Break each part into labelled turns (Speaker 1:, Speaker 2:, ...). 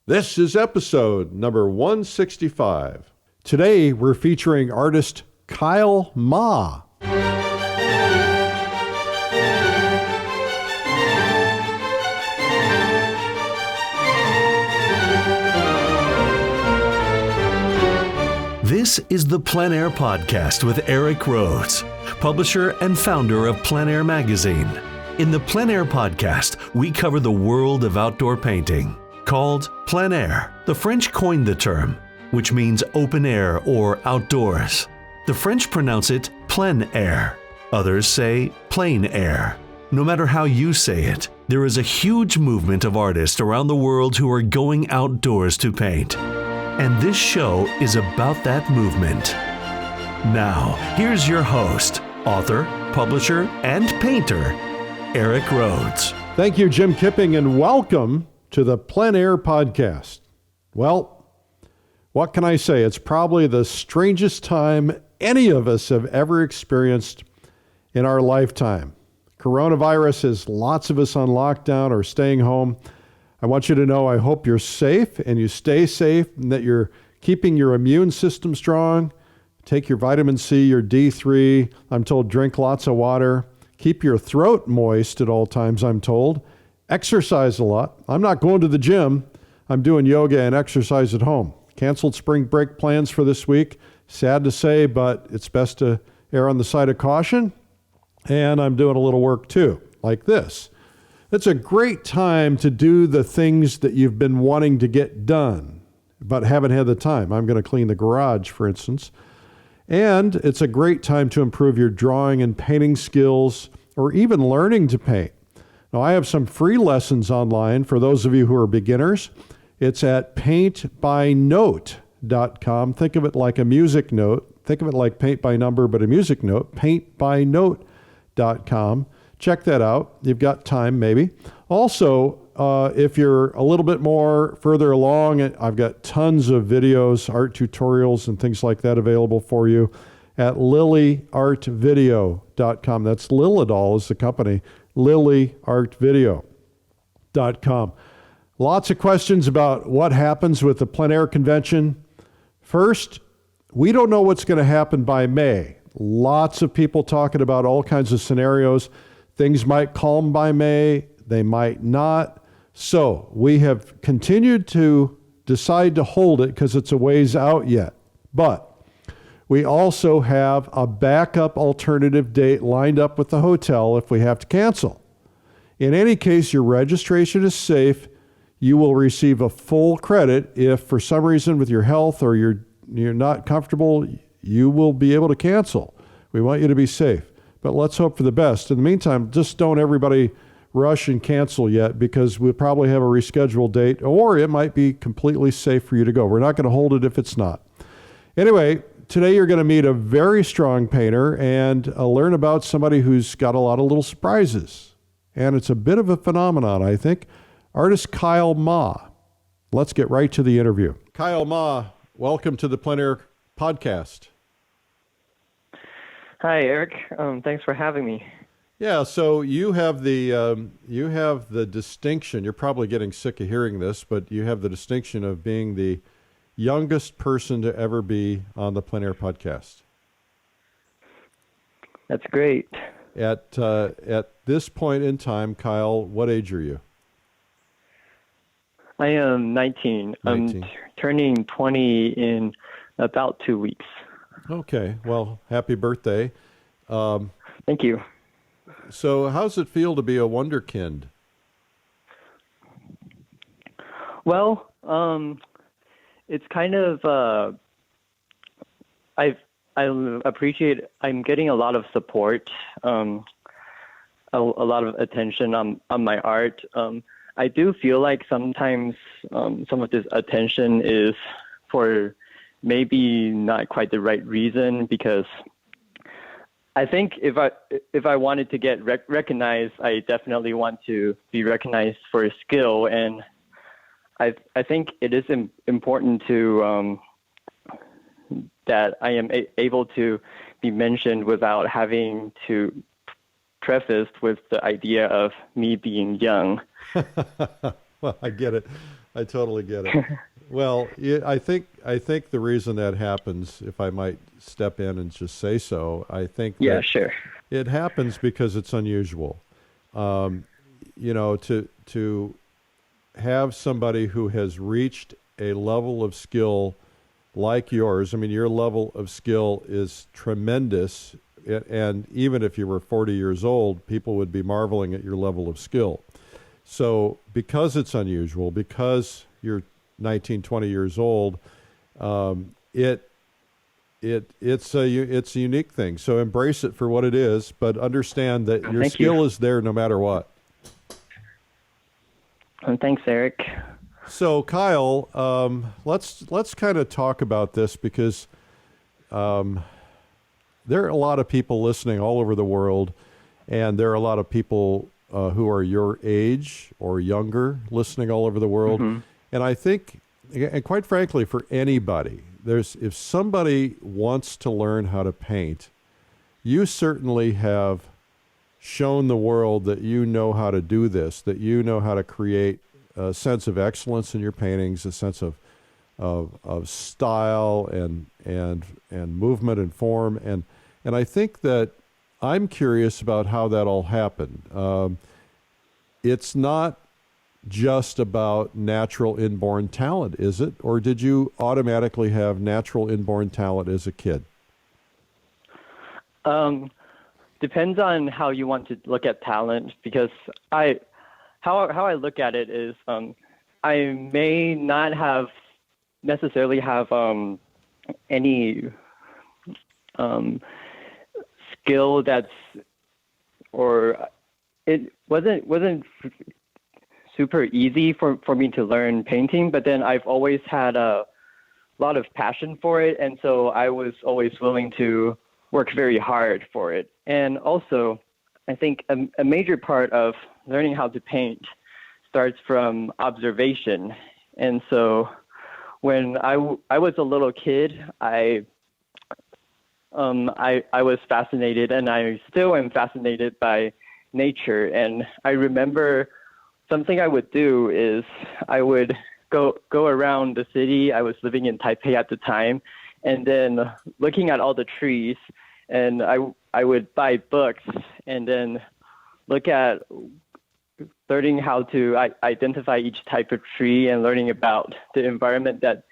Speaker 1: This is episode number 165. Today, we're featuring artist Kyle Ma.
Speaker 2: This is the PleinAir Podcast with Eric Rhoads, publisher and founder of PleinAir Magazine. In the PleinAir Podcast, we cover the world of outdoor painting. Called PleinAir, the French coined the term, which means open air or outdoors. The French pronounce it plein air. Others say plein air. No matter how you say it, there is a huge movement of artists around the world who are going outdoors to paint. And this show is about that movement. Now, here's your host, author, publisher, and painter, Eric Rhoads.
Speaker 1: Thank you, Jim Kipping, and welcome to the PleinAir Podcast. Well, what can I say? It's probably the strangest time any of us have ever experienced in our lifetime. Coronavirus has lots of us on lockdown or staying home. I want you to know I hope you're safe and you stay safe and that you're keeping your immune system strong. Take your vitamin C, your D3. I'm told drink lots of water. Keep your throat moist at all times, I'm told. Exercise a lot. I'm not going to the gym. I'm doing yoga and exercise at home. Canceled spring break plans for this week. Sad to say, but it's best to err on the side of caution. And I'm doing a little work too, like this. It's a great time to do the things that you've been wanting to get done, but haven't had the time. I'm going to clean the garage, for instance. And it's a great time to improve your drawing and painting skills, or even learning to paint. Now, I have some free lessons online for those of you who are beginners. It's at paintbynote.com. Think of it like a music note. Think of it like paint by number, but a music note. Paintbynote.com. Check that out. You've got time, maybe. Also, if you're a little bit more further along, I've got tons of videos, art tutorials, and things like that available for you at lilyartvideo.com. That's Lilidol is the company. lilyartvideo.com. Lots of questions about what happens with the PleinAir convention. First, we don't know what's going to happen by May. Lots of people talking about all kinds of scenarios. Things might calm by May, they might not. So we have continued to decide to hold it because it's a ways out yet. But we also have a backup alternative date lined up with the hotel if we have to cancel. In any case, your registration is safe. You will receive a full credit if for some reason with your health or you're not comfortable, you will be able to cancel. We want you to be safe, but let's hope for the best. In the meantime, just don't everybody rush and cancel yet because we'll probably have a rescheduled date or it might be completely safe for you to go. We're not going to hold it if it's not. Anyway, today you're going to meet a very strong painter and learn about somebody who's got a lot of little surprises. And it's a bit of a phenomenon, I think. Artist Kyle Ma. Let's get right to the interview. Kyle Ma, welcome to the PleinAir Podcast.
Speaker 3: Hi, Eric. Thanks for having me.
Speaker 1: Yeah, so you have the distinction. You're probably getting sick of hearing this, but you have the distinction of being the youngest person to ever be on the PleinAir Podcast.
Speaker 3: That's great.
Speaker 1: At this point in time, Kyle, what age are you?
Speaker 3: I am 19. I'm turning 20 in about 2 weeks.
Speaker 1: Okay. Well, happy birthday.
Speaker 3: Thank you.
Speaker 1: So how's it feel to be a wonderkind?
Speaker 3: Well, it's kind of, I appreciate, I'm getting a lot of support, a lot of attention on my art. I do feel like sometimes some of this attention is for maybe not quite the right reason, because I think if I wanted to get recognized, I definitely want to be recognized for skill, and I think it is important to that I am able to be mentioned without having to preface with the idea of me being young.
Speaker 1: Well, I get it. I totally get it. Well, I think the reason that happens, if I might step in and just say so, I think
Speaker 3: Yeah,
Speaker 1: that
Speaker 3: sure.
Speaker 1: it happens because it's unusual. To have somebody who has reached a level of skill like yours. I mean, your level of skill is tremendous, and even if you were 40 years old, people would be marveling at your level of skill. So because it's unusual, because you're 19, 20 years old, it's a unique thing. So embrace it for what it is, but understand that your skill is there no matter what.
Speaker 3: Thanks, Eric.
Speaker 1: So Kyle, let's kind of talk about this because there are a lot of people listening all over the world, and there are a lot of people who are your age or younger listening all over the world. Mm-hmm. And I think, and quite frankly, for anybody, if somebody wants to learn how to paint, you certainly have shown the world that you know how to do this, that you know how to create a sense of excellence in your paintings, a sense of style and movement and form. And I think that I'm curious about how that all happened. It's not just about natural inborn talent, is it? Or did you automatically have natural inborn talent as a kid?
Speaker 3: Depends on how you want to look at talent, because how I look at it is I may not have necessarily have any skill or it wasn't super easy for me to learn painting, but then I've always had a lot of passion for it, and so I was always willing to work very hard for it. And also, I think a major part of learning how to paint starts from observation. And so when I was a little kid, I was fascinated, and I still am fascinated by nature. And I remember something I would do is I would go around the city. I was living in Taipei at the time, and then looking at all the trees, and I would buy books and then look at learning how to identify each type of tree and learning about the environment that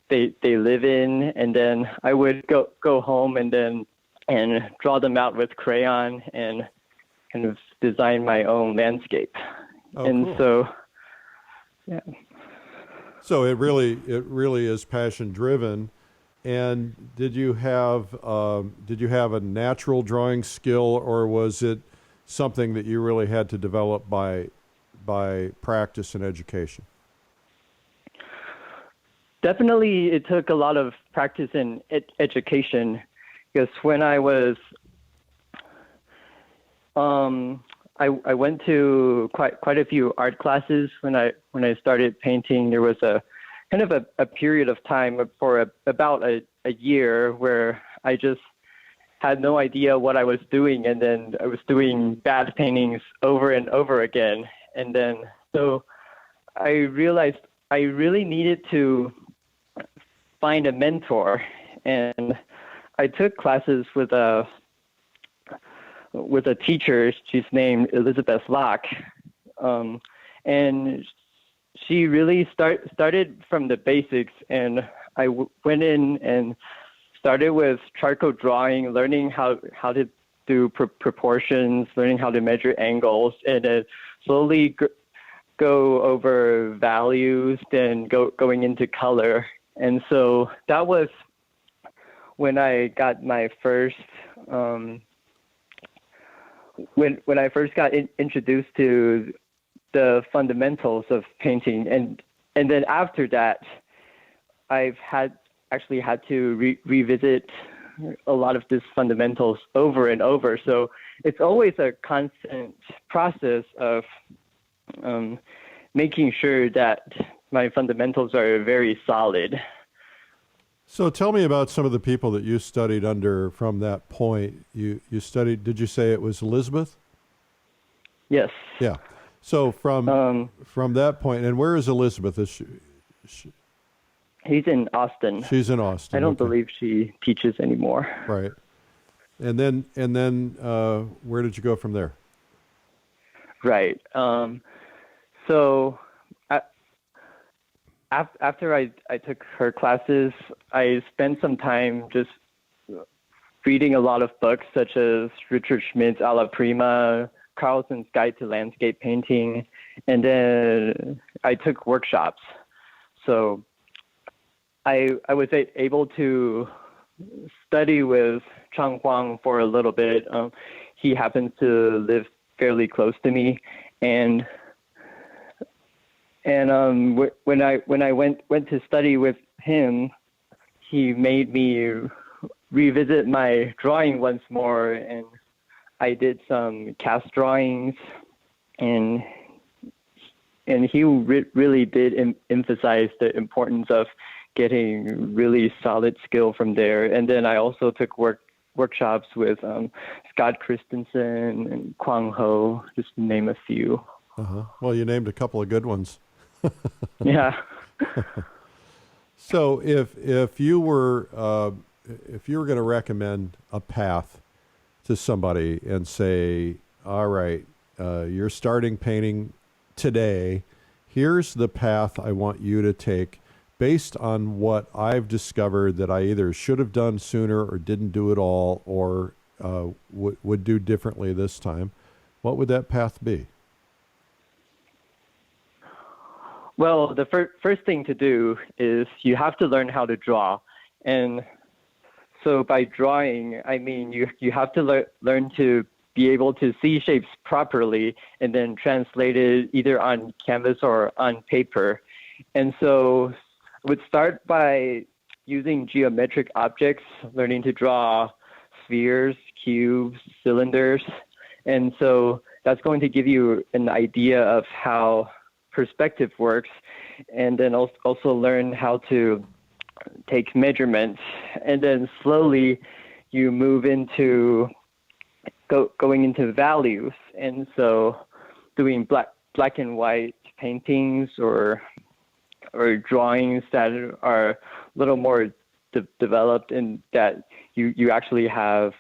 Speaker 3: they live in. And then I would go home and draw them out with crayon and kind of design my own landscape.
Speaker 1: Oh,
Speaker 3: and
Speaker 1: cool.
Speaker 3: So, yeah.
Speaker 1: So it really is passion driven. And did you have a natural drawing skill, or was it something that you really had to develop by practice and education?
Speaker 3: Definitely, it took a lot of practice and education, because when I was, I went to quite a few art classes when I started painting. There was a kind of a period of time for about a year where I just had no idea what I was doing, and then I was doing bad paintings over and over again. And then so I realized I really needed to find a mentor, and I took classes with a teacher. She's named Elizabeth Locke, and she really started from the basics. And I went in and started with charcoal drawing, learning how to do proportions, learning how to measure angles, and then slowly go over values, then going into color. And so that was when I got my first, when I first got introduced to the fundamentals of painting. And then after that, I've actually had to revisit a lot of these fundamentals over and over. So it's always a constant process of making sure that my fundamentals are very solid.
Speaker 1: So tell me about some of the people that you studied under from that point. You studied, did you say it was Elizabeth?
Speaker 3: Yes.
Speaker 1: Yeah. So from that point, and where is Elizabeth? Is she,
Speaker 3: He's in Austin.
Speaker 1: she's in Austin.
Speaker 3: I don't
Speaker 1: okay.
Speaker 3: believe she teaches anymore.
Speaker 1: Right. And then where did you go from there?
Speaker 3: Right. So after I took her classes, I spent some time just reading a lot of books such as Richard Schmidt's Alla Prima, Carlson's Guide to Landscape Painting, and then I took workshops. So I was able to study with Chang Huang for a little bit. He happens to live fairly close to me, and when I went to study with him, he made me revisit my drawing once more, and I did some cast drawings, and he really did emphasize the importance of getting really solid skill from there. And then I also took workshops with Scott Christensen and Kwang Ho, just to name a few.
Speaker 1: Well, you named a couple of good ones.
Speaker 3: Yeah.
Speaker 1: So if you were going to recommend a path to somebody and say, all right, you're starting painting today, here's the path I want you to take based on what I've discovered that I either should have done sooner or didn't do at all, or would do differently this time, what would that path be?
Speaker 3: Well, the first thing to do is you have to learn how to draw. And so by drawing, I mean you have to learn to be able to see shapes properly and then translate it either on canvas or on paper. And so I would start by using geometric objects, learning to draw spheres, cubes, cylinders. And so that's going to give you an idea of how perspective works, and then also learn how to take measurements. And then slowly you move into going into values. And so doing black and white paintings or drawings that are a little more developed, and that you actually have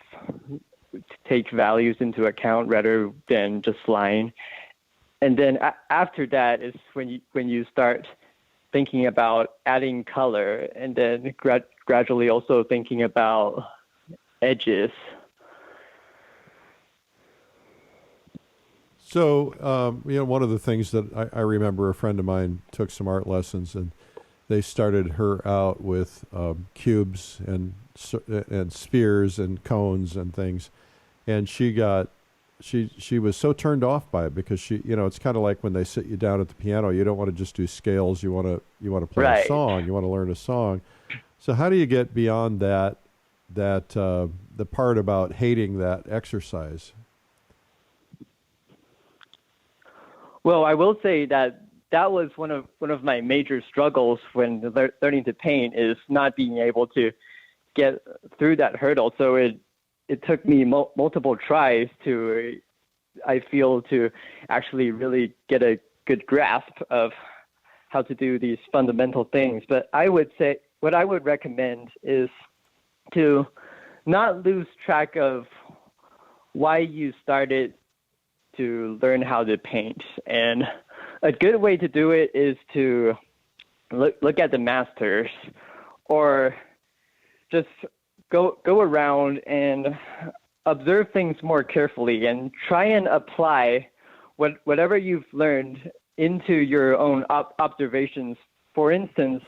Speaker 3: to take values into account rather than just line. And then after that is when you start thinking about adding color, and then gradually also thinking about edges.
Speaker 1: So, one of the things that I remember, a friend of mine took some art lessons, and they started her out with cubes and spheres and cones and things, and she was so turned off by it because it's kind of like when they sit you down at the piano, you don't want to just do scales, you want to play
Speaker 3: right.
Speaker 1: a song, you want to learn a song. So how do you get beyond that the part about hating that exercise?
Speaker 3: Well, I will say that was one of my major struggles when learning to paint, is not being able to get through that hurdle. So it took me multiple tries to actually really get a good grasp of how to do these fundamental things. But I would say what I would recommend is to not lose track of why you started to learn how to paint. And a good way to do it is to look at the masters, or just go around and observe things more carefully and try and apply whatever you've learned into your own observations. For instance,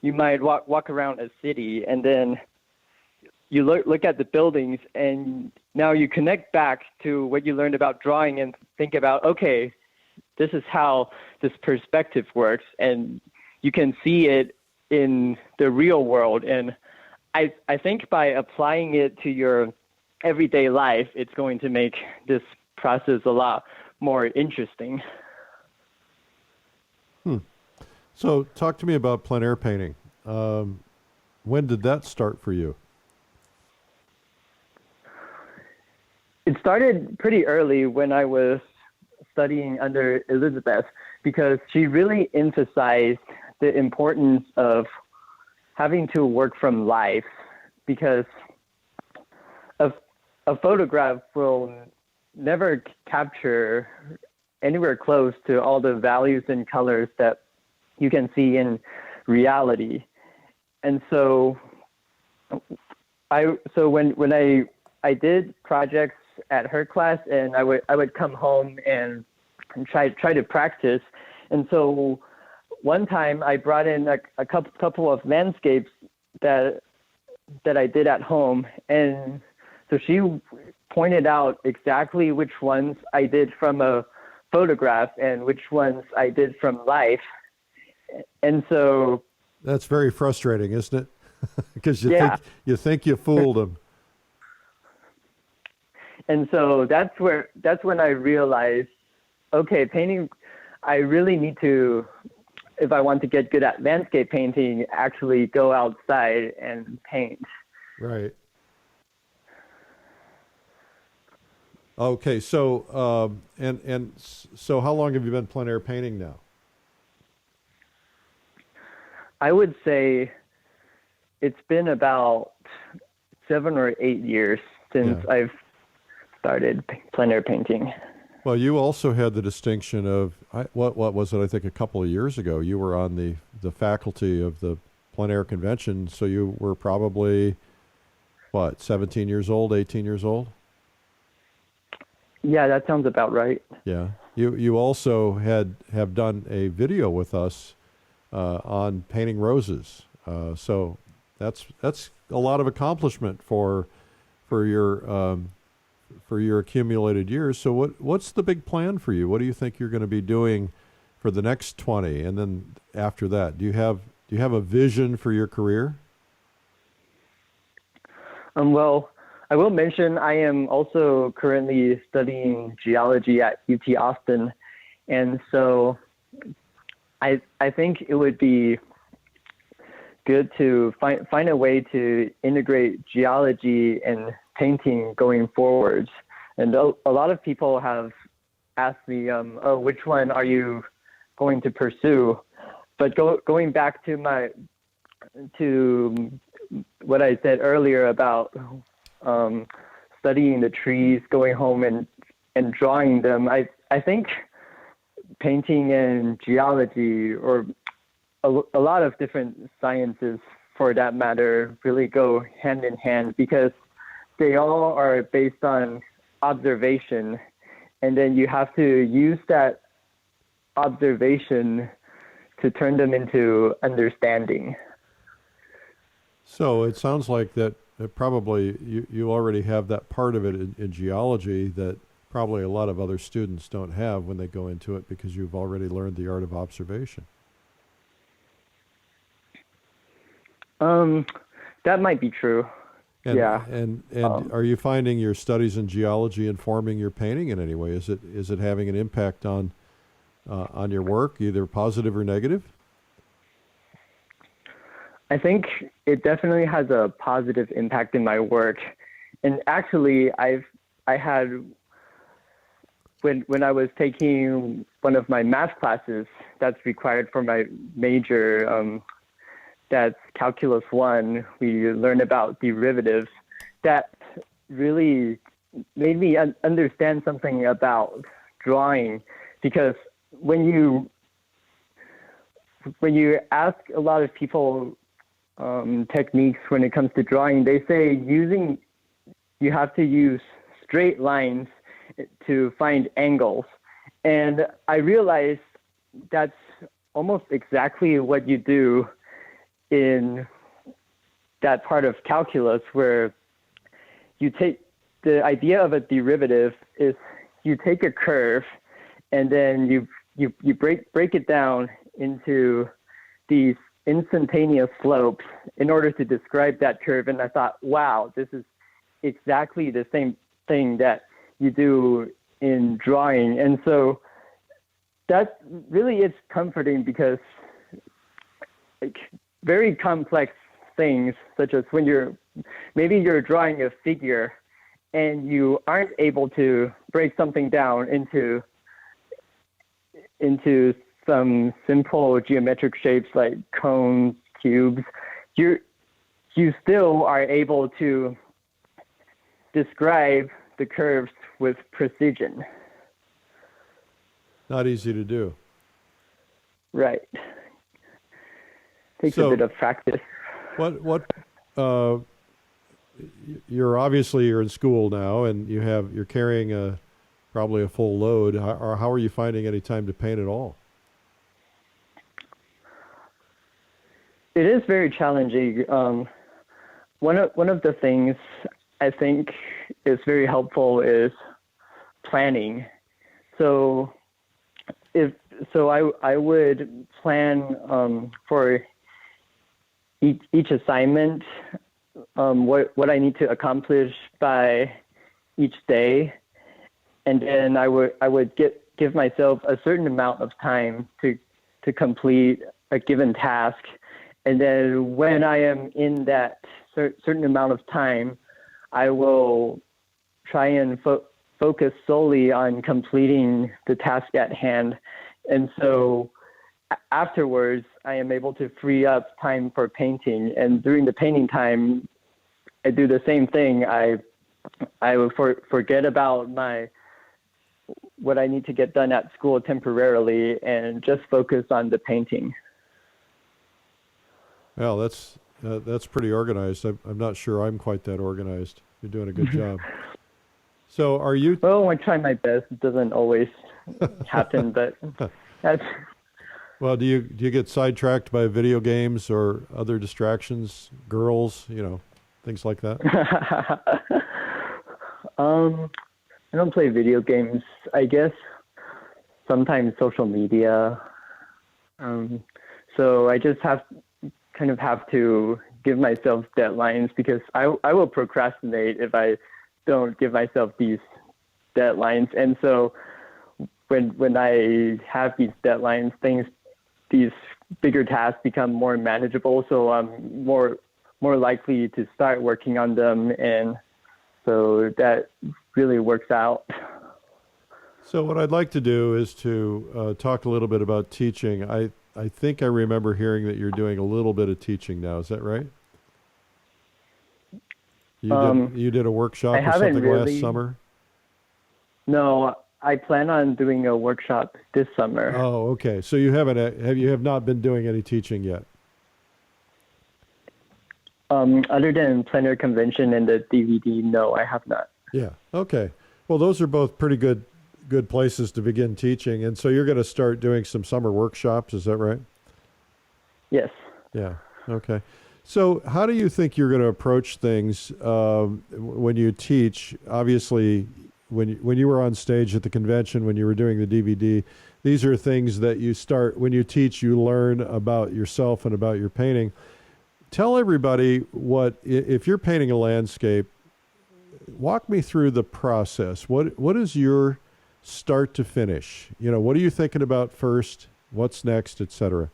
Speaker 3: you might walk around a city, and then you look at the buildings, and now you connect back to what you learned about drawing and think about, okay, this is how this perspective works, and you can see it in the real world. And I think by applying it to your everyday life, it's going to make this process a lot more interesting.
Speaker 1: So talk to me about plein air painting. When did that start for you?
Speaker 3: It started pretty early when I was studying under Elizabeth because she really emphasized the importance of having to work from life, because a photograph will never capture anywhere close to all the values and colors that you can see in reality. And so when I did projects at her class, and I would come home and try to practice. And so one time I brought in a couple of landscapes that I did at home, and so she pointed out exactly which ones I did from a photograph and which ones I did from life. And so
Speaker 1: that's very frustrating, isn't it? Because you think you fooled them.
Speaker 3: And so that's when I realized, okay, painting, I really need to, if I want to get good at landscape painting, actually go outside and paint.
Speaker 1: Right. Okay, so so how long have you been plein air painting now?
Speaker 3: I would say it's been about 7 or 8 years since I've started plein air painting.
Speaker 1: Well, you also had the distinction of, what was it, I think a couple of years ago, you were on the faculty of the plein air convention, so you were probably, 17 years old, 18 years old?
Speaker 3: Yeah, that sounds about right.
Speaker 1: Yeah. You also have done a video with us on painting roses. So that's a lot of accomplishment for your accumulated years. So what's the big plan for you? What do you think you're going to be doing for the next 20? And then after that, do you have a vision for your career?
Speaker 3: Well, I will mention I am also currently studying geology at UT Austin. And so I think it would be good to find a way to integrate geology and painting going forwards. And a lot of people have asked me, which one are you going to pursue? But going back to what I said earlier about studying the trees, going home and drawing them, I think painting and geology, or a lot of different sciences for that matter, really go hand in hand, because they all are based on observation, and then you have to use that observation to turn them into understanding.
Speaker 1: So it sounds like that probably you already have that part of it in geology that probably a lot of other students don't have when they go into it, because you've already learned the art of observation.
Speaker 3: That might be true.
Speaker 1: And,
Speaker 3: yeah.
Speaker 1: And are you finding your studies in geology informing your painting in any way? Is it having an impact on your work, either positive or negative?
Speaker 3: I think it definitely has a positive impact in my work. And actually, I had, when I was taking one of my math classes that's required for my major, that's Calculus 1, we learned about derivatives. That really made me understand something about drawing, because when you ask a lot of people techniques when it comes to drawing, they say you have to use straight lines to find angles. And I realized that's almost exactly what you do in that part of calculus, where you take the idea of a derivative is you take a curve and then you break it down into these instantaneous slopes in order to describe that curve. And I thought, wow, this is exactly the same thing that you do in drawing. And so that really is comforting, because very complex things, such as when you're drawing a figure and you aren't able to break something down into into some simple geometric shapes like cones, cubes, you still are able to describe the curves with precision.
Speaker 1: Not easy to do.
Speaker 3: Right. Takes a bit of practice.
Speaker 1: You're in school now, and you're carrying probably a full load. How are you finding any time to paint at all?
Speaker 3: It is very challenging. One of the things I think is very helpful is planning. So I would plan for each assignment, what I need to accomplish by each day, and then I would give myself a certain amount of time to complete a given task, and then when I am in that certain amount of time, I will try and focus solely on completing the task at hand. And so afterwards, I am able to free up time for painting. And during the painting time, I do the same thing. I will forget about what I need to get done at school temporarily and just focus on the painting.
Speaker 1: Well, that's pretty organized. I'm not sure I'm quite that organized. You're doing a good job. So are you?
Speaker 3: Well, I try my best. It doesn't always happen, but that's.
Speaker 1: Well, do you get sidetracked by video games or other distractions, girls, things like that?
Speaker 3: I don't play video games. I guess sometimes social media. So I just have to give myself deadlines, because I will procrastinate if I don't give myself these deadlines. And so when I have these deadlines, these bigger tasks become more manageable. So I'm more likely to start working on them. And so that really works out.
Speaker 1: So what I'd like to do is to talk a little bit about teaching. I think I remember hearing that you're doing a little bit of teaching now. Is that right? You did a workshop or something last summer?
Speaker 3: No, I plan on doing a workshop this summer.
Speaker 1: Oh, okay. So you have not been doing any teaching yet?
Speaker 3: Other than PleinAir Convention and the DVD, no, I have not.
Speaker 1: Yeah. Okay. Well, those are both pretty good places to begin teaching. And so you're going to start doing some summer workshops. Is that right?
Speaker 3: Yes.
Speaker 1: Yeah. Okay. So how do you think you're going to approach things when you teach? Obviously, when you were on stage at the convention, when you were doing the DVD, these are things that you start when you teach. You learn about yourself and about your painting. Tell everybody if you're painting a landscape. Walk me through the process. What is your start to finish? What are you thinking about first? What's next, etc.?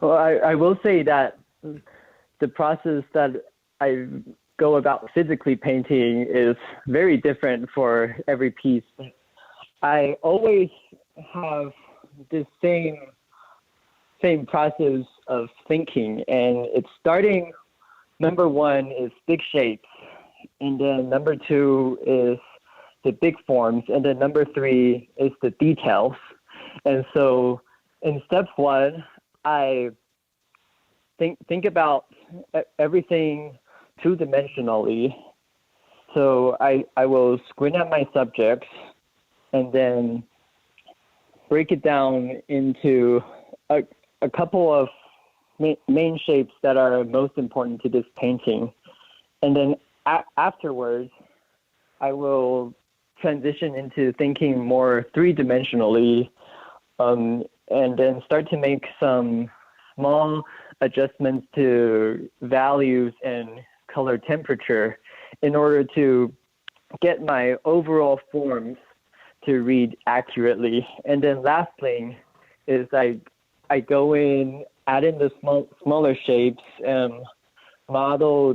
Speaker 3: Well, I will say that the process that I go about physically painting is very different for every piece. I always have this same process of thinking, and it's starting. Number one is big shapes, and then number two is the big forms, and then number three is the details. And so in step one, I think about everything two-dimensionally. So I will squint at my subjects and then break it down into a couple of main shapes that are most important to this painting. And then afterwards, I will transition into thinking more three-dimensionally, and then start to make some small adjustments to values and color temperature in order to get my overall forms to read accurately. And then last thing is I go in, add in the smaller shapes, and model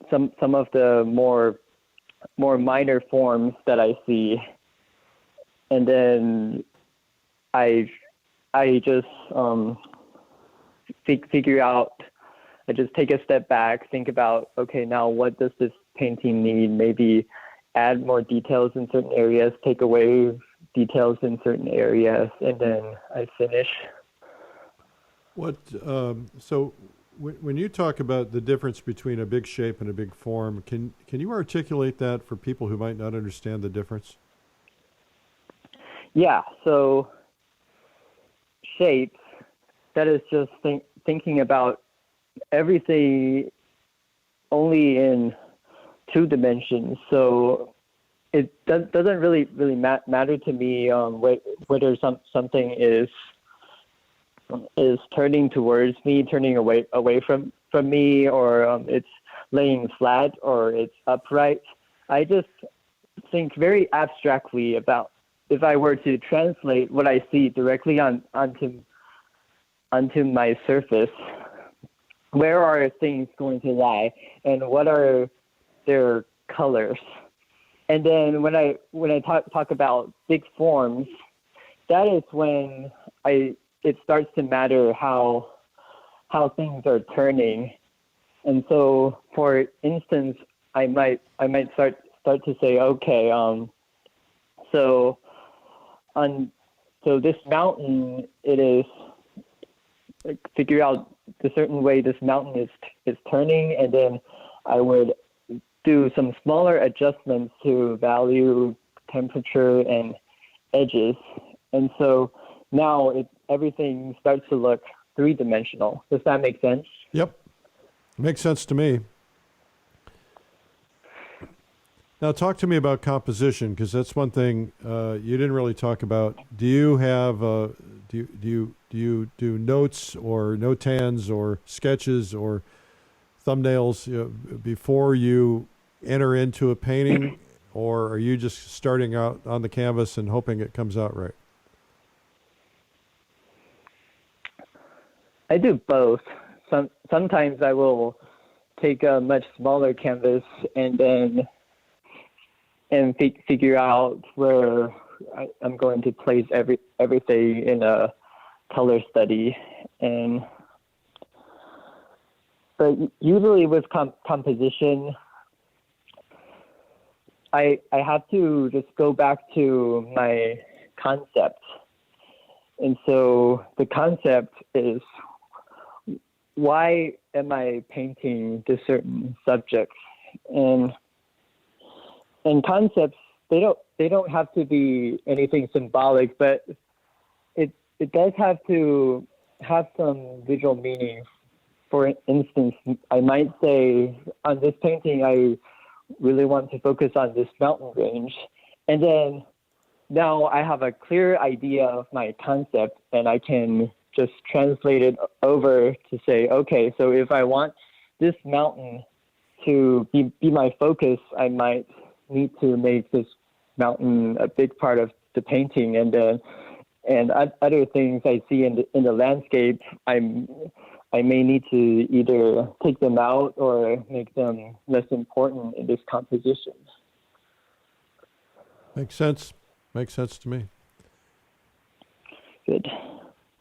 Speaker 3: some of the more minor forms that I see. and then I just figure out. I just take a step back, think about, okay, now what does this painting need? Maybe add more details in certain areas, take away details in certain areas, and then I finish.
Speaker 1: So when you talk about the difference between a big shape and a big form, can you articulate that for people who might not understand the difference?
Speaker 3: Yeah, so shapes, that is just thinking about everything only in 2 dimensions. So it doesn't really matter to me whether something is turning towards me, turning away from me, or it's laying flat or it's upright. I just think very abstractly about if I were to translate what I see directly onto my surface, where are things going to lie, and what are their colors? And then when I talk about big forms, that is when it starts to matter how things are turning. And so, for instance, I might start to say, okay, so this mountain, it is figure out the certain way this mountain is turning, and then I would do some smaller adjustments to value, temperature, and edges. And so now everything starts to look 3-dimensional. Does that make sense?
Speaker 1: Yep. Makes sense to me. Now talk to me about composition, because that's one thing you didn't really talk about. Do you have do you do notes or notans or sketches or thumbnails before you enter into a painting, or are you just starting out on the canvas and hoping it comes out right?
Speaker 3: I do both. Sometimes I will take a much smaller canvas and figure out where I'm going to place everything in a color study. But usually with composition, I have to just go back to my concept. And so the concept is, why am I painting this certain subject? And concepts, they don't have to be anything symbolic, but it does have to have some visual meaning. For instance, I might say, on this painting, I really want to focus on this mountain range. And then now I have a clear idea of my concept, and I can just translate it over to say, okay, so if I want this mountain to be my focus, I might need to make this mountain a big part of the painting, and other things I see in the landscape, I may need to either take them out or make them less important in this composition.
Speaker 1: Makes sense. Makes sense to me.
Speaker 3: Good.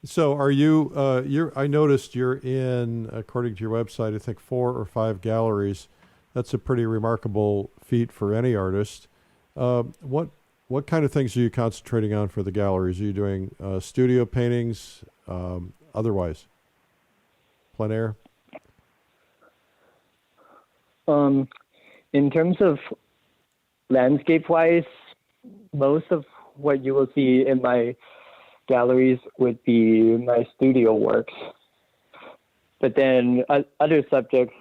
Speaker 1: So are you, I noticed you're in, according to your website, I think 4 or 5 galleries. That's a pretty remarkable feat for any artist. What kind of things are you concentrating on for the galleries? Are you doing studio paintings, otherwise? Plein air?
Speaker 3: In terms of landscape-wise, most of what you will see in my galleries would be my studio works. But then other subjects,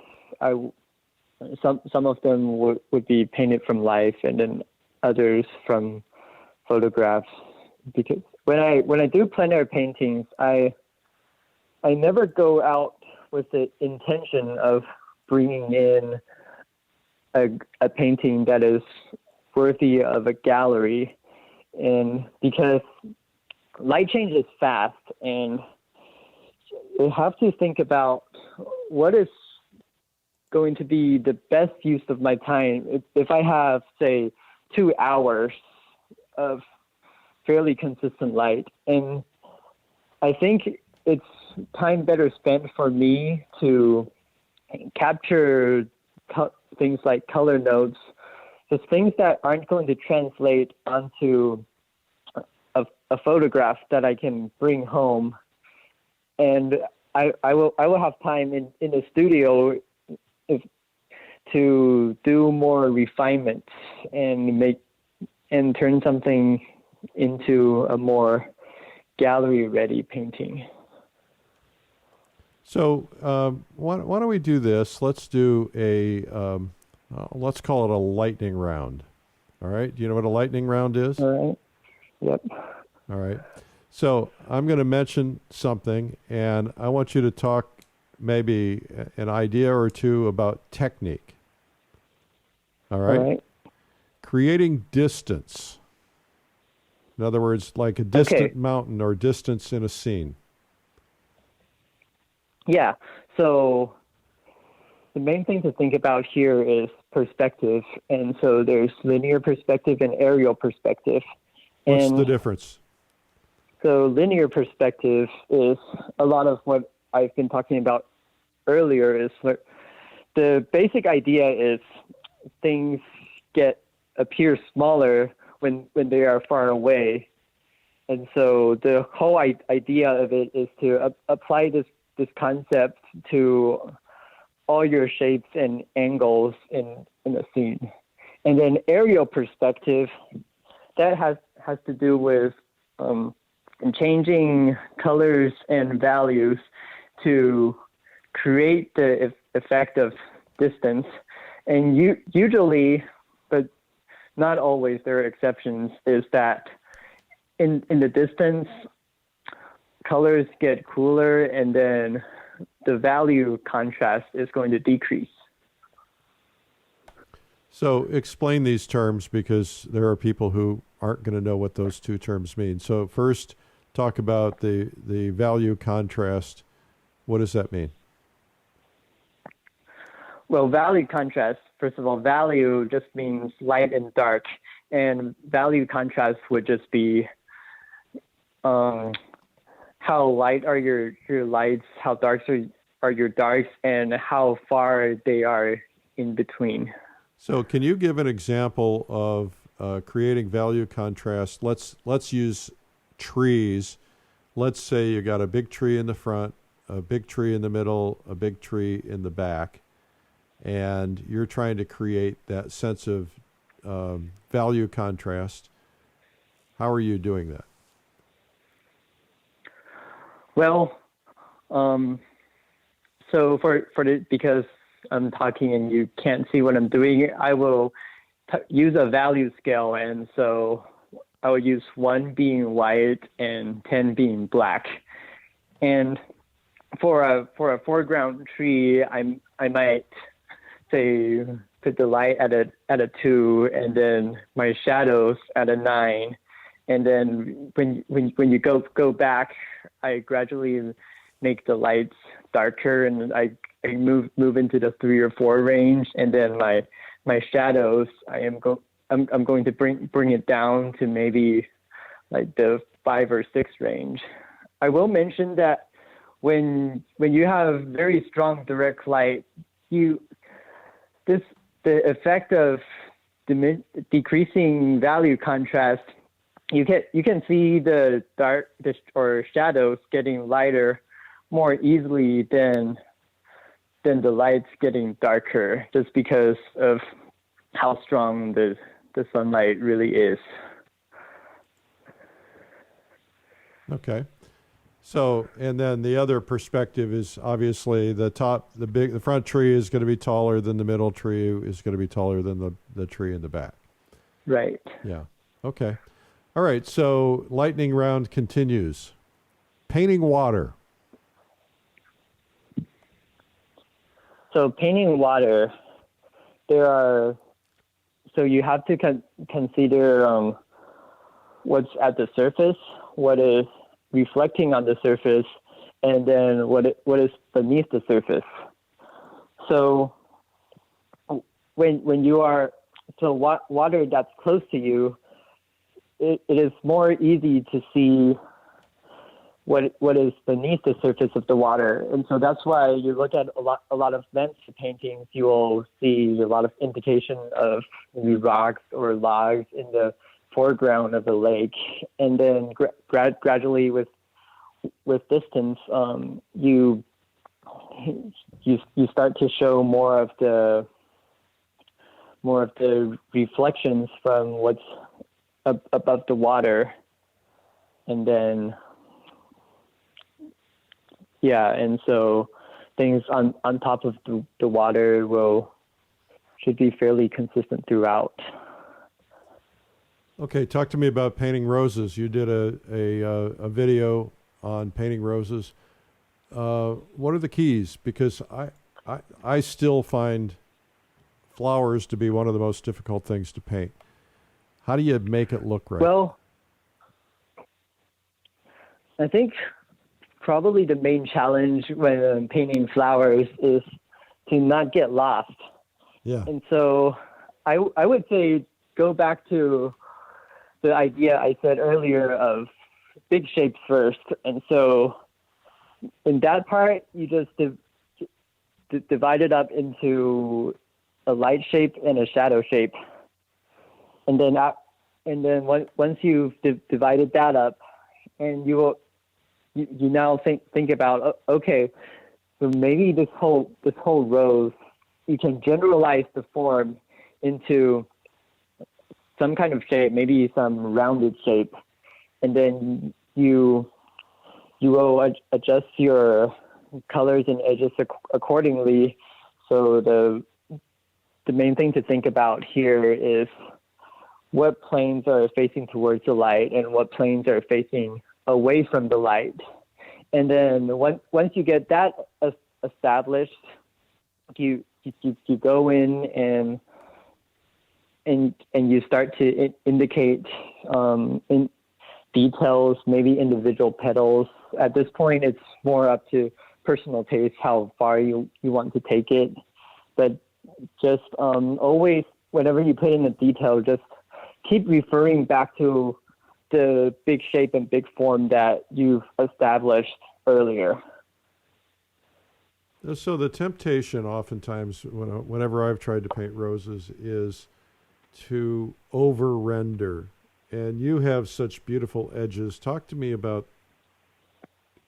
Speaker 3: some of them would be painted from life, and then others from photographs. Because when I do plein air paintings, I never go out with the intention of bringing in a painting that is worthy of a gallery, and because light changes fast, and you have to think about what is going to be the best use of my time. If I have, say, 2 hours of fairly consistent light. And I think it's time better spent for me to capture things like color notes, just things that aren't going to translate onto a photograph that I can bring home. And I will have time in the studio to do more refinements and turn something into a more gallery-ready painting.
Speaker 1: So why don't we do this? Let's do let's call it a lightning round. All right? Do you know what a lightning round is?
Speaker 3: All right. Yep.
Speaker 1: All right. So I'm going to mention something, and I want you to talk maybe an idea or two about technique. All right?
Speaker 3: All right.
Speaker 1: Creating distance. In other words, like a distant mountain or distance in a scene.
Speaker 3: Yeah. So the main thing to think about here is perspective. And so there's linear perspective and aerial perspective.
Speaker 1: What's the difference?
Speaker 3: So linear perspective is a lot of what I've been talking about earlier. Is the basic idea is things appear smaller when they are far away. And so the whole idea of it is to apply this concept to all your shapes and angles in a scene. And then aerial perspective, that has to do with changing colors and values to create the effect of distance. And usually, but not always, there are exceptions, is that in the distance, colors get cooler and then the value contrast is going to decrease.
Speaker 1: So explain these terms, because there are people who aren't going to know what those two terms mean. So first, talk about the value contrast. What does that mean?
Speaker 3: Well, value contrast, first of all, value just means light and dark. And value contrast would just be how light are your lights, how dark are your darks, and how far they are in between.
Speaker 1: So can you give an example of creating value contrast? Let's use trees. Let's say you got a big tree in the front, a big tree in the middle, a big tree in the back, and you're trying to create that sense of value contrast. How are you doing that?
Speaker 3: Well, so because I'm talking and you can't see what I'm doing, I will use a value scale, and so I will use 1 being white and 10 being black. And for a foreground tree, I might say put the light at a 2, and then my shadows at a 9. And then when you go back, I gradually make the lights darker, and I move into the 3 or 4 range, and then my shadows I'm going to bring it down to maybe like the 5 or 6 range. I will mention that when you have very strong direct light, the effect of decreasing value contrast, you can see the dark or shadows getting lighter more easily than the lights getting darker, just because of how strong the sunlight really is. Okay.
Speaker 1: So, and then the other perspective is obviously the front tree is going to be taller than the middle tree is going to be taller than the tree in the back.
Speaker 3: Right.
Speaker 1: Yeah. Okay. All right. So lightning round continues. Painting water.
Speaker 3: So painting water, so you have to consider what's at the surface, what is reflecting on the surface, and then what is beneath the surface. So when you are, water that's close to you, it is more easy to see what is beneath the surface of the water. And so that's why you look at a lot of lens paintings, you will see a lot of indication of maybe rocks or logs in the foreground of the lake. And then gradually with distance, you start to show more of the reflections from what's above the water. And then and so things on top of the water should be fairly consistent throughout.
Speaker 1: Okay, talk to me about painting roses. You did a video on painting roses. What are the keys? Because I still find flowers to be one of the most difficult things to paint. How do you make it look right?
Speaker 3: Well, I think probably the main challenge when painting flowers is to not get lost.
Speaker 1: Yeah.
Speaker 3: And so I would say go back to the idea I said earlier of big shapes first. And so in that part, you just divide it up into a light shape and a shadow shape. And then once you've divided that up, and you now think about, okay, so maybe this whole rose, you can generalize the form into some kind of shape, maybe some rounded shape, and then you will adjust your colors and edges accordingly. So the main thing to think about here is what planes are facing towards the light and what planes are facing away from the light. And then once you get that established, you go in and you start to indicate in details, maybe individual petals. At this point, it's more up to personal taste how far you want to take it. But just always, whenever you put in a detail, just keep referring back to the big shape and big form that you've established earlier.
Speaker 1: So the temptation oftentimes, whenever I've tried to paint roses, is to over-render. And you have such beautiful edges. Talk to me about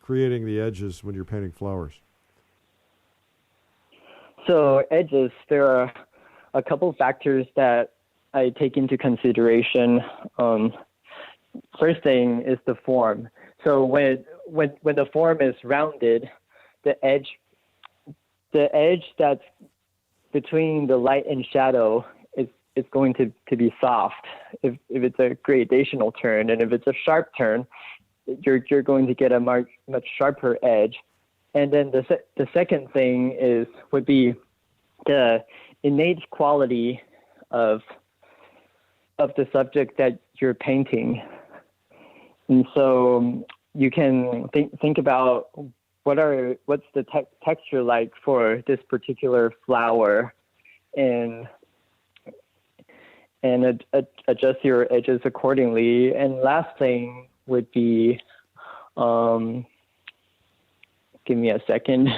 Speaker 1: creating the edges when you're painting flowers. So
Speaker 3: edges, there are a couple factors that I take into consideration. First thing is the form. So when the form is rounded, the edge that's between the light and shadow is going to be soft. If it's a gradational turn, and if it's a sharp turn, you're going to get a much sharper edge. And then the second thing would be the innate quality of the subject that you're painting. And so you can think about what's the texture like for this particular flower, and adjust your edges accordingly. And last thing would be, give me a second.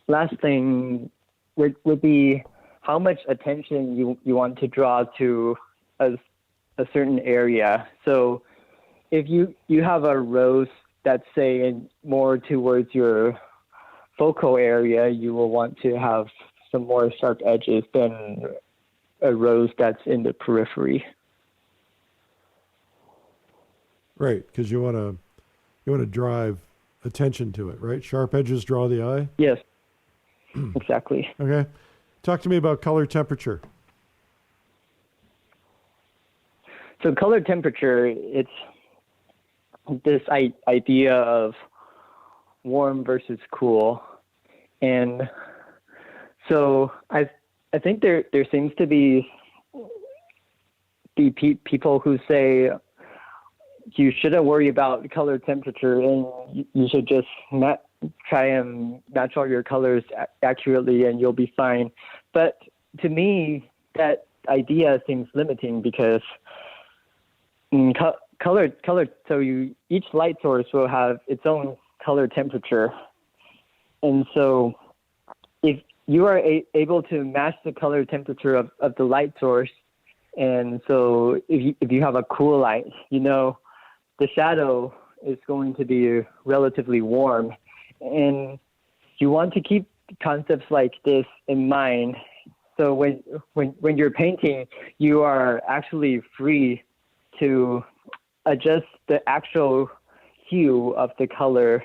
Speaker 3: Last thing would be how much attention you want to draw to a certain area. So if you have a rose that's, say, more towards your focal area, you will want to have some more sharp edges than a rose that's in the periphery.
Speaker 1: Right, because you want to drive attention to it, right? Sharp edges draw the eye?
Speaker 3: Yes, exactly.
Speaker 1: Okay. Talk to me about color temperature.
Speaker 3: So color temperature, it's this idea of warm versus cool. And so I think there seems to be people who say you shouldn't worry about color temperature, and you should just try and match all your colors accurately and you'll be fine. But to me, that idea seems limiting, because Color. So each light source will have its own color temperature, and so if you are able to match the color temperature of the light source, and so if you have a cool light, the shadow is going to be relatively warm, and you want to keep concepts like this in mind. So when you're painting, you are actually free to adjust the actual hue of the color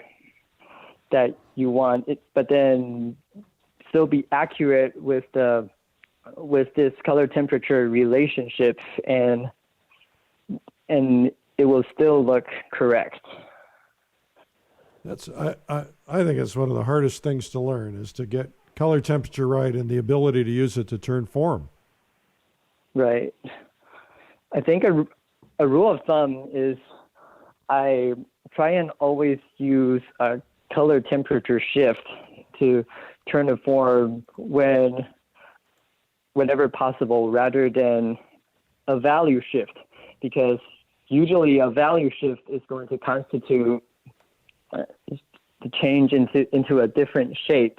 Speaker 3: that you want, but then still be accurate with this color temperature relationship, and it will still look correct.
Speaker 1: I think it's one of the hardest things to learn, is to get color temperature right and the ability to use it to turn form.
Speaker 3: Right. I think a rule of thumb is I try and always use a color temperature shift to turn a form whenever possible, rather than a value shift, because usually a value shift is going to constitute the change into a different shape.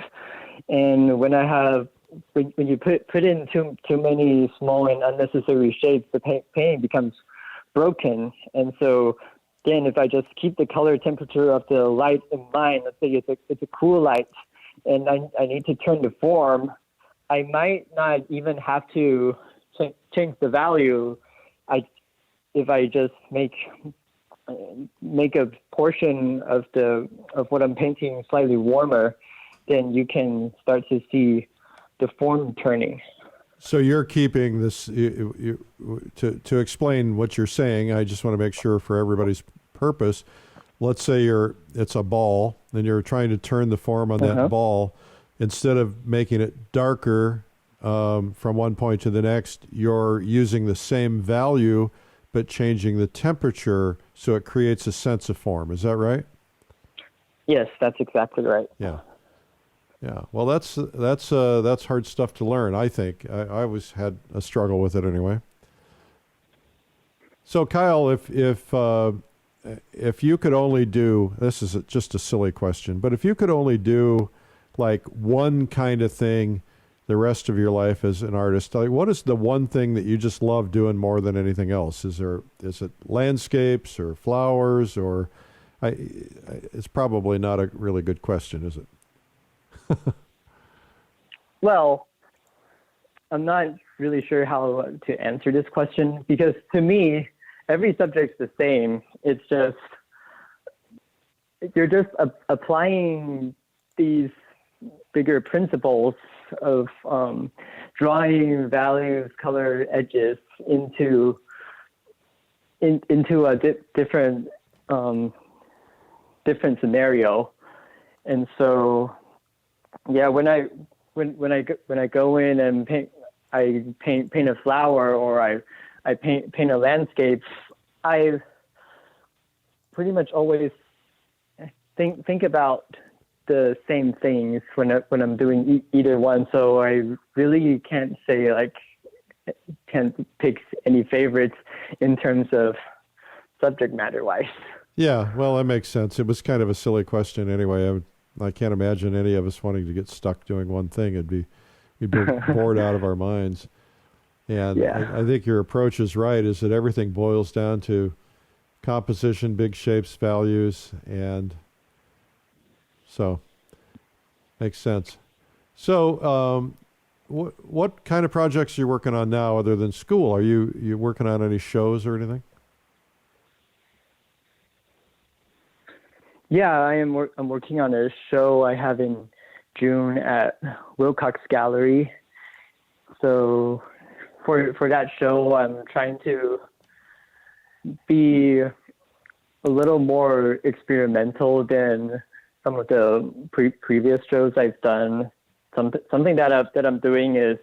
Speaker 3: And when you put in too many small and unnecessary shapes, the painting becomes broken. And so then if I just keep the color temperature of the light in mind, let's say it's a cool light, and I need to turn the form, I might not even have to change the value. If I just make a portion of what I'm painting slightly warmer, then you can start to see the form turning.
Speaker 1: So you're keeping this, to explain what you're saying, I just want to make sure for everybody's purpose. Let's say it's a ball, and you're trying to turn the form on that ball. Instead of making it darker from one point to the next, you're using the same value but changing the temperature so it creates a sense of form. Is that right?
Speaker 3: Yes, that's exactly right.
Speaker 1: Yeah. Well, that's hard stuff to learn, I think. I always had a struggle with it anyway. So Kyle, if you could only do, this is just a silly question, but if you could only do like one kind of thing the rest of your life as an artist, like what is the one thing that you just love doing more than anything else? Is it landscapes or flowers, or it's probably not a really good question, is it?
Speaker 3: Well, I'm not really sure how to answer this question, because to me, every subject's the same. It's just, you're just applying these bigger principles of drawing values, color, edges into a different scenario. And so, yeah, when I go in and paint a flower, or I paint a landscape, I pretty much always think about the same things when I'm doing either one. So I really can't pick any favorites in terms of subject matter wise.
Speaker 1: Yeah, well, that makes sense. It was kind of a silly question anyway. I can't imagine any of us wanting to get stuck doing one thing. We'd be bored out of our minds. And yeah. I think your approach is right, is that everything boils down to composition, big shapes, values, and so makes sense. So what kind of projects are you working on now other than school? Are you working on any shows or anything?
Speaker 3: Yeah, I'm working on a show I have in June at Wilcox Gallery. So for that show, I'm trying to be a little more experimental than some of the previous shows I've done. Something that I'm doing is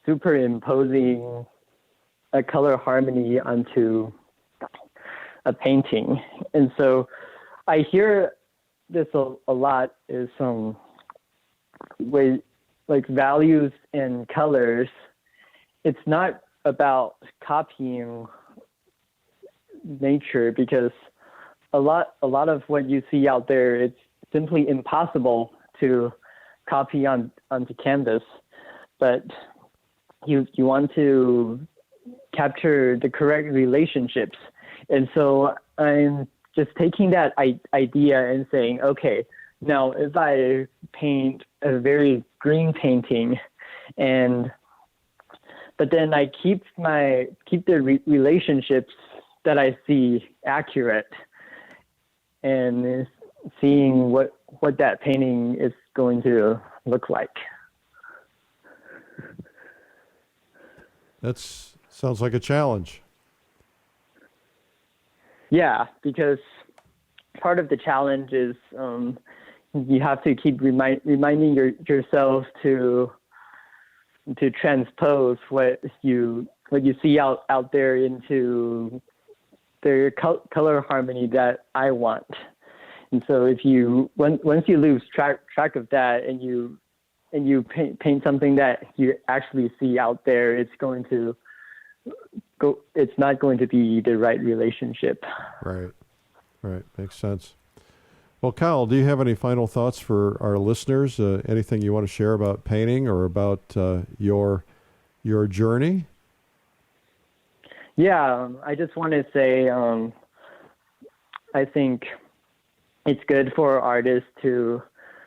Speaker 3: superimposing a color harmony onto a painting. And so I hear this a lot, is like values and colors. It's not about copying nature, because a lot of what you see out there, it's simply impossible to copy onto canvas. But you want to capture the correct relationships. And so I'm just taking that idea and saying, okay, now if I paint a very green painting, but then I keep the relationships that I see accurate, and seeing what that painting is going to look like.
Speaker 1: That sounds like a challenge.
Speaker 3: Yeah, because part of the challenge is you have to keep reminding yourself to transpose what you see out there into the color harmony that I want. And so if once you lose track of that, and you paint something that you actually see out there, it's not going to be the right relationship.
Speaker 1: Right. Makes sense. Well, Kyle, do you have any final thoughts for our listeners? Anything you want to share about painting or about your journey?
Speaker 3: Yeah, I just want to say I think it's good for artists to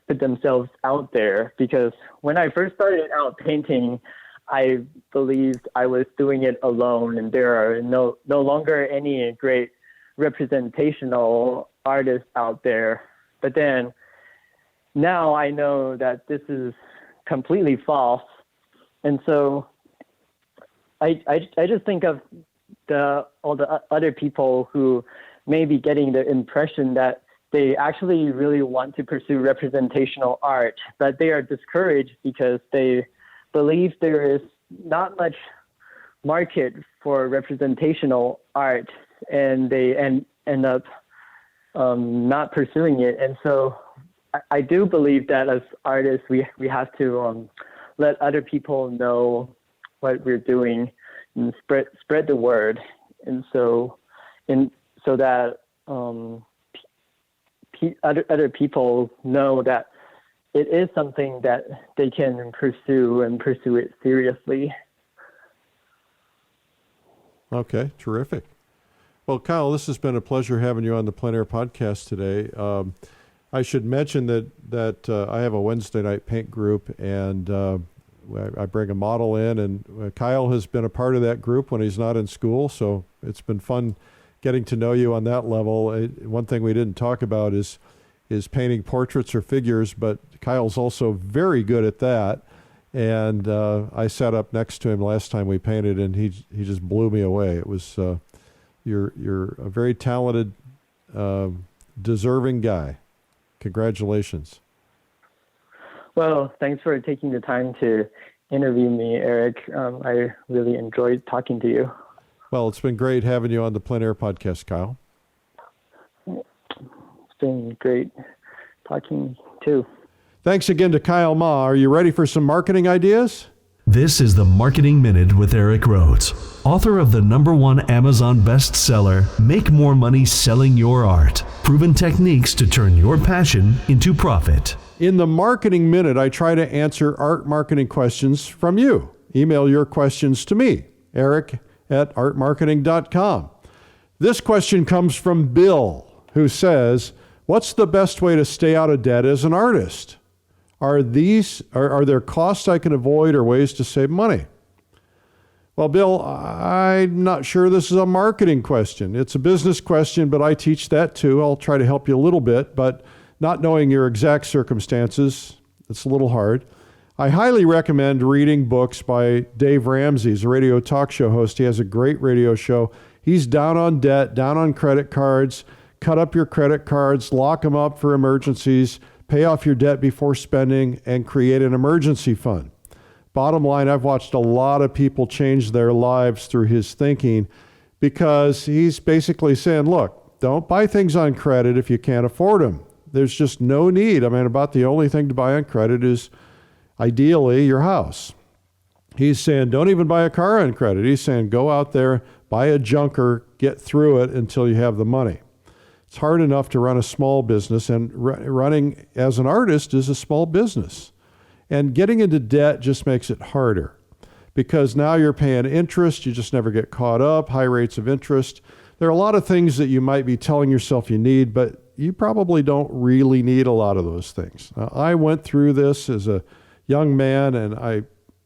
Speaker 3: put themselves out there, because when I first started out painting, I believed I was doing it alone, and there are no longer any great representational artists out there. But then now I know that this is completely false. And so I just think of all the other people who may be getting the impression that they actually really want to pursue representational art, but they are discouraged because they believe there is not much market for representational art, and they end up not pursuing it. And so I do believe that as artists, we have to let other people know what we're doing and spread the word, and so that other people know that it is something that they can pursue and pursue it seriously. Okay,
Speaker 1: terrific. Well, Kyle, this has been a pleasure having you on the PleinAir Podcast today. I should mention that I have a Wednesday night paint group, and I bring a model in, and Kyle has been a part of that group when he's not in school, so it's been fun getting to know you on that level. One thing we didn't talk about is painting portraits or figures, but Kyle's also very good at that. And I sat up next to him last time we painted, and he just blew me away. It was you're a very talented, deserving guy. Congratulations.
Speaker 3: Well, thanks for taking the time to interview me, Eric. I really enjoyed talking to you.
Speaker 1: Well, it's been great having you on the PleinAir Podcast, Kyle.
Speaker 3: It's been great talking too.
Speaker 1: Thanks again to Kyle Ma. Are you ready for some marketing ideas?
Speaker 2: This is the Marketing Minute with Eric Rhoads, author of the #1 Amazon bestseller, Make More Money Selling Your Art, Proven Techniques to Turn Your Passion into Profit.
Speaker 1: In the Marketing Minute, I try to answer art marketing questions from you. Email your questions to me, eric@artmarketing.com. This question comes from Bill, who says, what's the best way to stay out of debt as an artist? Are there costs I can avoid or ways to save money? Well, Bill, I'm not sure this is a marketing question. It's a business question, but I teach that too. I'll try to help you a little bit, but not knowing your exact circumstances, it's a little hard. I highly recommend reading books by Dave Ramsey. He's a radio talk show host. He has a great radio show. He's down on debt, down on credit cards. Cut up your credit cards, lock them up for emergencies, pay off your debt before spending, and create an emergency fund. Bottom line, I've watched a lot of people change their lives through his thinking, because he's basically saying, look, don't buy things on credit if you can't afford them. There's just no need. I mean, about the only thing to buy on credit is ideally your house. He's saying don't even buy a car on credit. He's saying go out there, buy a junker, get through it until you have the money. It's hard enough to run a small business, and running as an artist is a small business. And getting into debt just makes it harder because now you're paying interest. You just never get caught up, high rates of interest. There are a lot of things that you might be telling yourself you need, but you probably don't really need a lot of those things. Now, I went through this as a young man, and I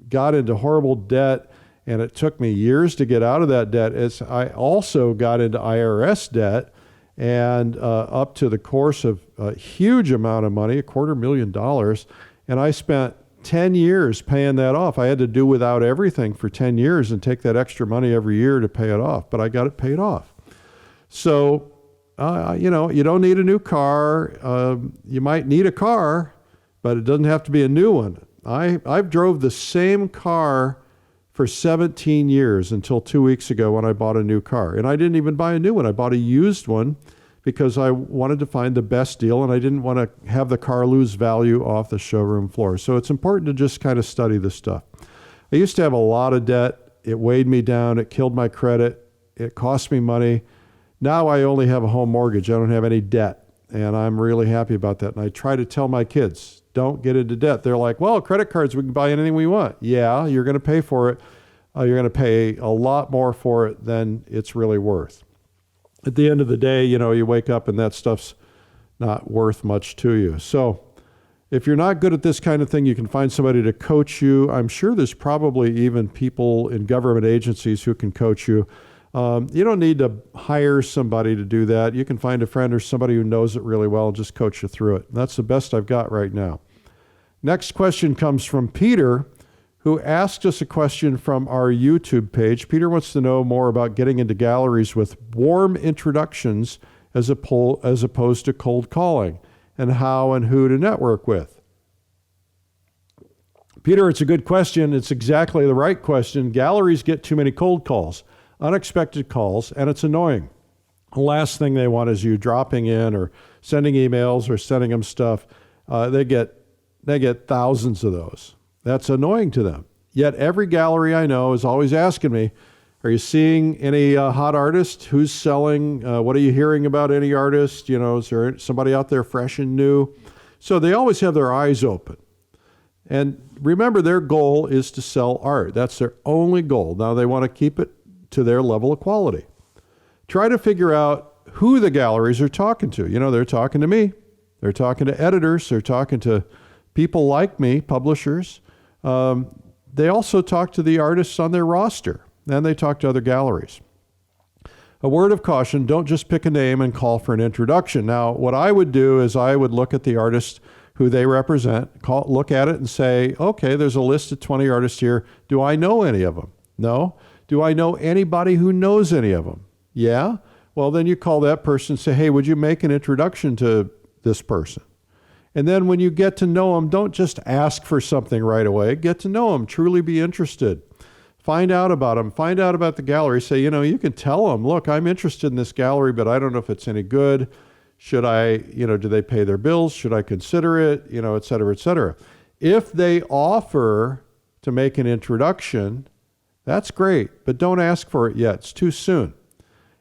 Speaker 1: got into horrible debt, and it took me years to get out of that debt. I also got into IRS debt, and up to the course of a huge amount of money, $250,000, and I spent 10 years paying that off. I had to do without everything for 10 years and take that extra money every year to pay it off, but I got it paid off. So, you don't need a new car. You might need a car, but it doesn't have to be a new one. I've drove the same car for 17 years until 2 weeks ago when I bought a new car. And I didn't even buy a new one. I bought a used one because I wanted to find the best deal, and I didn't want to have the car lose value off the showroom floor. So it's important to just kind of study this stuff. I used to have a lot of debt. It weighed me down. It killed my credit. It cost me money. Now I only have a home mortgage. I don't have any debt, and I'm really happy about that. And I try to tell my kids, don't get into debt. They're like, well, credit cards, we can buy anything we want. Yeah, you're going to pay for it. You're going to pay a lot more for it than it's really worth. At the end of the day, you wake up and that stuff's not worth much to you. So if you're not good at this kind of thing, you can find somebody to coach you. I'm sure there's probably even people in government agencies who can coach you. You don't need to hire somebody to do that. You can find a friend or somebody who knows it really well and just coach you through it. That's the best I've got right now. Next question comes from Peter, who asked us a question from our YouTube page. Peter wants to know more about getting into galleries with warm introductions as opposed to cold calling, and how and who to network with. Peter, it's a good question. It's exactly the right question. Galleries get too many cold calls, unexpected calls, and it's annoying. The last thing they want is you dropping in or sending emails or sending them stuff. They get thousands of those. That's annoying to them. Yet every gallery I know is always asking me, are you seeing any hot artists? Who's selling? What are you hearing about any artist? Is there somebody out there fresh and new? So they always have their eyes open. And remember, their goal is to sell art. That's their only goal. Now they want to keep it to their level of quality. Try to figure out who the galleries are talking to. They're talking to me. They're talking to editors. They're talking to people like me, publishers. They also talk to the artists on their roster, and they talk to other galleries. A word of caution, don't just pick a name and call for an introduction. Now, what I would do is I would look at the artist who they represent, look at it and say, okay, there's a list of 20 artists here. Do I know any of them? No. Do I know anybody who knows any of them? Yeah. Well, then you call that person and say, hey, would you make an introduction to this person? And then when you get to know them, don't just ask for something right away. Get to know them. Truly be interested. Find out about them. Find out about the gallery. Say, you can tell them, look, I'm interested in this gallery, but I don't know if it's any good. Should I, do they pay their bills? Should I consider it? Et cetera, et cetera. If they offer to make an introduction, that's great, but don't ask for it yet. It's too soon.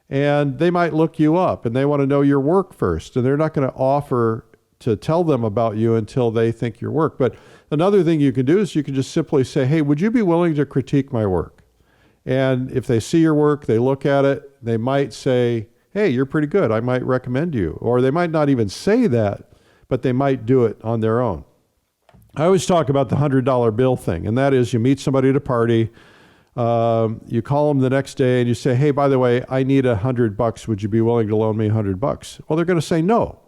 Speaker 1: And they might look you up and they want to know your work first, and they're not going to offer to tell them about you until they think your work. But another thing you can do is you can just simply say, hey, would you be willing to critique my work? And if they see your work, they look at it, they might say, hey, you're pretty good. I might recommend you. Or they might not even say that, but they might do it on their own. I always talk about the $100 bill thing, and that is you meet somebody at a party, you call them the next day and you say, hey, by the way, I need $100. Would you be willing to loan me $100? Well, they're going to say no.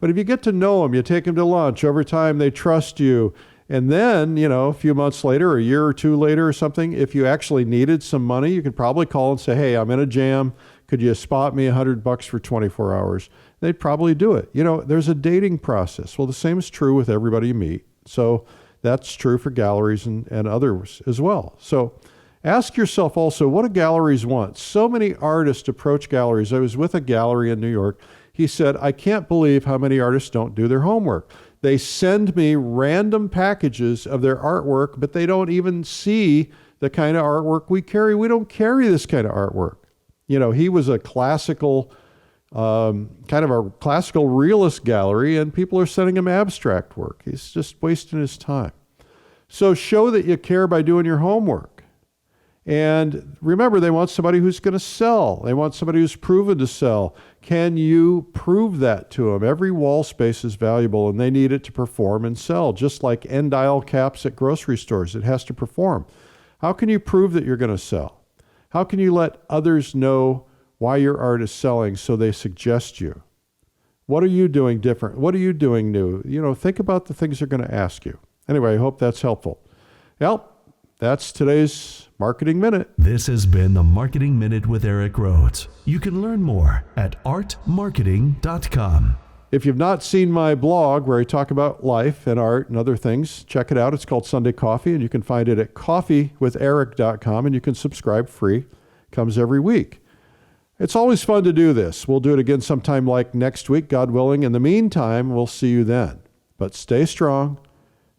Speaker 1: But if you get to know them, you take them to lunch, over time they trust you. And then, a few months later, a year or two later or something, if you actually needed some money, you could probably call and say, hey, I'm in a jam. Could you spot me $100 for 24 hours? They'd probably do it. There's a dating process. Well, the same is true with everybody you meet. So that's true for galleries and others as well. So ask yourself also, what do galleries want? So many artists approach galleries. I was with a gallery in New York. He said, I can't believe how many artists don't do their homework. They send me random packages of their artwork, but they don't even see the kind of artwork we carry. We don't carry this kind of artwork. He was a classical, kind of a classical realist gallery, and people are sending him abstract work. He's just wasting his time. So show that you care by doing your homework. And remember, they want somebody who's going to sell. They want somebody who's proven to sell. Can you prove that to them? Every wall space is valuable, and they need it to perform and sell, just like end aisle caps at grocery stores. It has to perform. How can you prove that you're going to sell? How can you let others know why your art is selling so they suggest you? What are you doing different? What are you doing new? Think about the things they're going to ask you. Anyway, I hope that's helpful. Well, that's today's Marketing Minute.
Speaker 2: This has been the Marketing Minute with Eric Rhoads. You can learn more at artmarketing.com.
Speaker 1: If you've not seen my blog where I talk about life and art and other things, check it out. It's called Sunday Coffee, and you can find it at coffeewitheric.com, and you can subscribe free. It comes every week. It's always fun to do this. We'll do it again sometime like next week, God willing. In the meantime, we'll see you then. But stay strong.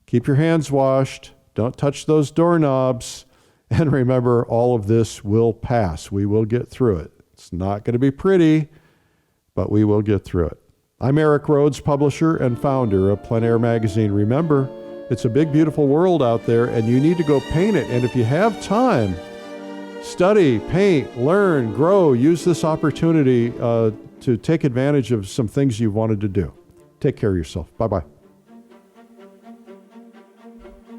Speaker 1: Keep your hands washed. Don't touch those doorknobs. And remember, all of this will pass. We will get through it. It's not going to be pretty, but we will get through it. I'm Eric Rhoads, publisher and founder of PleinAir Magazine. Remember, it's a big, beautiful world out there, and you need to go paint it. And if you have time, study, paint, learn, grow. Use this opportunity to take advantage of some things you've wanted to do. Take care of yourself. Bye-bye.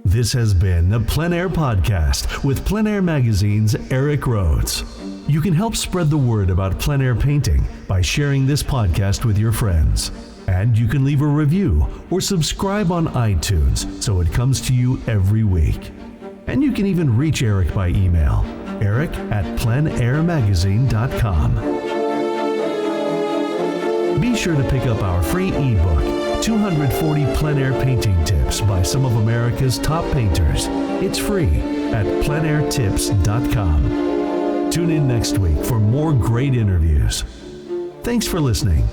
Speaker 2: This has been the PleinAir Podcast with PleinAir Magazine's Eric Rhoads. You can help spread the word about plein air painting by sharing this podcast with your friends. And you can leave a review or subscribe on iTunes so it comes to you every week. And you can even reach Eric by email, eric@pleinairmagazine.com. Be sure to pick up our free ebook, 240 plein air painting tips by some of America's top painters. It's free at pleinairtips.com. Tune in next week for more great interviews. Thanks for listening.